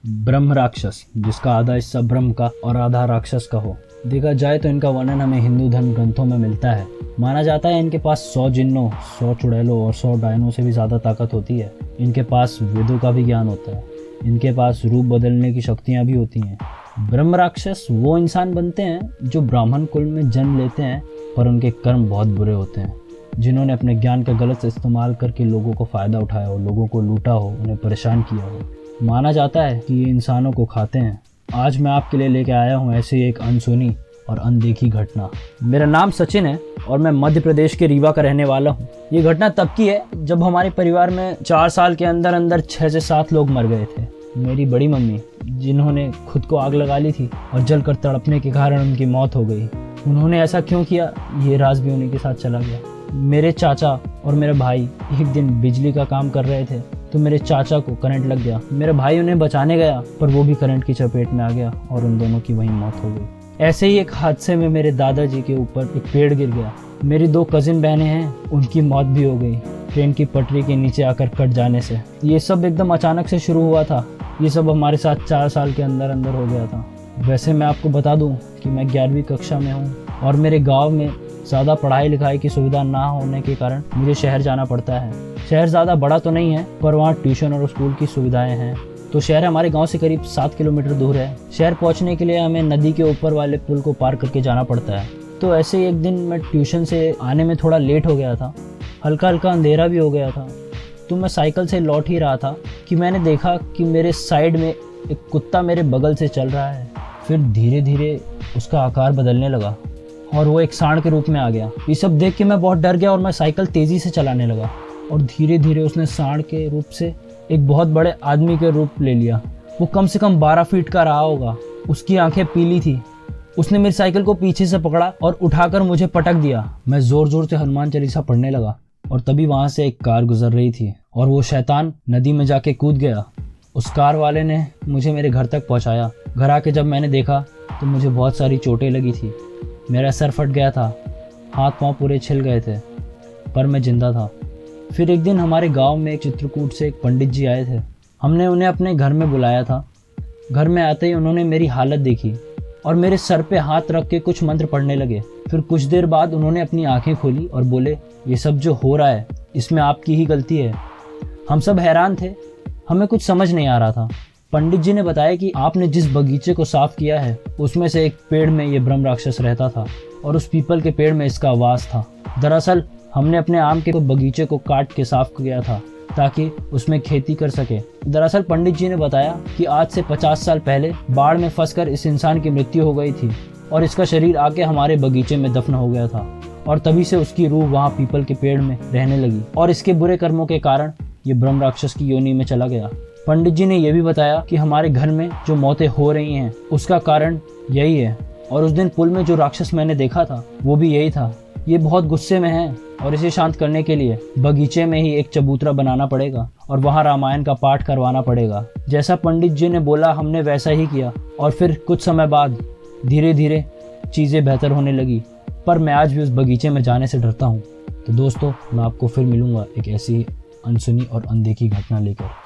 ब्रह्म राक्षस, जिसका आधा हिस्सा ब्रह्म का और आधा राक्षस का हो। देखा जाए तो इनका वर्णन हमें हिंदू धर्म ग्रंथों में मिलता है। माना जाता है इनके पास 100 जिन्नों, 100 चुड़ैलों और 100 डायनों से भी ज़्यादा ताकत होती है। इनके पास वेदों का भी ज्ञान होता है। इनके पास रूप बदलने की शक्तियाँ भी होती हैं। ब्रह्म राक्षस वो इंसान बनते हैं जो ब्राह्मण कुल में जन्म लेते हैं, पर उनके कर्म बहुत बुरे होते हैं। जिन्होंने अपने ज्ञान का गलत इस्तेमाल करके लोगों को फ़ायदा उठाया हो, लोगों को लूटा हो, उन्हें परेशान किया हो। माना जाता है कि ये इंसानों को खाते हैं। आज मैं आपके लिए लेके आया हूँ ऐसी एक अनसुनी और अनदेखी घटना। मेरा नाम सचिन है और मैं मध्य प्रदेश के रीवा का रहने वाला हूँ। ये घटना तब की है जब हमारे परिवार में 4 साल के अंदर अंदर 6 से 7 लोग मर गए थे। मेरी बड़ी मम्मी, जिन्होंने खुद को आग लगा ली थी और जलकर तड़पने के कारण उनकी मौत हो गई। उन्होंने ऐसा क्यों किया, ये राज भी उन्हीं के साथ चला गया। मेरे चाचा और मेरा भाई एक दिन बिजली का काम कर रहे थे तो मेरे चाचा को करंट लग गया। मेरा भाई उन्हें बचाने गया पर वो भी करंट की चपेट में आ गया और उन दोनों की वहीं मौत हो गई। ऐसे ही एक हादसे में मेरे दादाजी के ऊपर एक पेड़ गिर गया। मेरी 2 कजिन बहनें हैं, उनकी मौत भी हो गई ट्रेन की पटरी के नीचे आकर कट जाने से। ये सब एकदम अचानक से शुरू हुआ था। ये सब हमारे साथ 4 साल के अंदर अंदर हो गया था। वैसे मैं आपको बता दूं कि मैं 11वीं कक्षा में हूँ और मेरे गाँव में ज़्यादा पढ़ाई लिखाई की सुविधा ना होने के कारण मुझे शहर जाना पड़ता है। शहर ज़्यादा बड़ा तो नहीं है पर वहाँ ट्यूशन और स्कूल की सुविधाएं हैं। तो शहर हमारे गांव से करीब 7 किलोमीटर दूर है। शहर पहुँचने के लिए हमें नदी के ऊपर वाले पुल को पार करके जाना पड़ता है। तो ऐसे ही एक दिन मैं ट्यूशन से आने में थोड़ा लेट हो गया था। हल्का हल्का अंधेरा भी हो गया था। तो मैं साइकिल से लौट ही रहा था कि मैंने देखा कि मेरे साइड में एक कुत्ता मेरे बगल से चल रहा है। फिर धीरे धीरे उसका आकार बदलने लगा और वो एक सांड के रूप में आ गया। ये सब देख के मैं बहुत डर गया और मैं साइकिल तेज़ी से चलाने लगा और धीरे धीरे उसने सांड के रूप से एक बहुत बड़े आदमी के रूप ले लिया। वो कम से कम 12 फीट का रहा होगा। उसकी आंखें पीली थी। उसने मेरी साइकिल को पीछे से पकड़ा और उठाकर मुझे पटक दिया। मैं ज़ोर ज़ोर से हनुमान चालीसा पढ़ने लगा और तभी वहाँ से एक कार गुजर रही थी और वो शैतान नदी में जाके कूद गया। उस कार वाले ने मुझे मेरे घर तक पहुँचाया। घर आके जब मैंने देखा तो मुझे बहुत सारी चोटें लगी थी। मेरा सर फट गया था, हाथ पांव पूरे छिल गए थे, पर मैं जिंदा था। फिर एक दिन हमारे गांव में एक चित्रकूट से एक पंडित जी आए थे। हमने उन्हें अपने घर में बुलाया था। घर में आते ही उन्होंने मेरी हालत देखी और मेरे सर पे हाथ रख के कुछ मंत्र पढ़ने लगे। फिर कुछ देर बाद उन्होंने अपनी आंखें खोली और बोले, ये सब जो हो रहा है इसमें आपकी ही गलती है। हम सब हैरान थे, हमें कुछ समझ नहीं आ रहा था। पंडित जी ने बताया कि आपने जिस बगीचे को साफ किया है उसमें से एक पेड़ में ये ब्रह्म राक्षस रहता था और उस पीपल के पेड़ में इसका वास था। दरअसल हमने अपने आम के बगीचे को काट के साफ किया था ताकि उसमें खेती कर सके। दरअसल पंडित जी ने बताया कि आज से 50 साल पहले बाढ़ में फंसकर इस इंसान की मृत्यु हो गई थी और इसका शरीर आके हमारे बगीचे में दफन हो गया था और तभी से उसकी रूह वहाँ पीपल के पेड़ में रहने लगी और इसके बुरे कर्मों के कारण ये ब्रह्म राक्षस की योनि में चला गया। पंडित जी ने यह भी बताया कि हमारे घर में जो मौतें हो रही हैं उसका कारण यही है और उस दिन पुल में जो राक्षस मैंने देखा था वो भी यही था। ये बहुत गुस्से में है और इसे शांत करने के लिए बगीचे में ही एक चबूतरा बनाना पड़ेगा और वहाँ रामायण का पाठ करवाना पड़ेगा। जैसा पंडित जी ने बोला हमने वैसा ही किया और फिर कुछ समय बाद धीरे धीरे चीज़ें बेहतर होने लगी, पर मैं आज भी उस बगीचे में जाने से डरता हूँ। तो दोस्तों, मैं आपको फिर मिलूँगा एक ऐसी अनसुनी और अनदेखी घटना लेकर।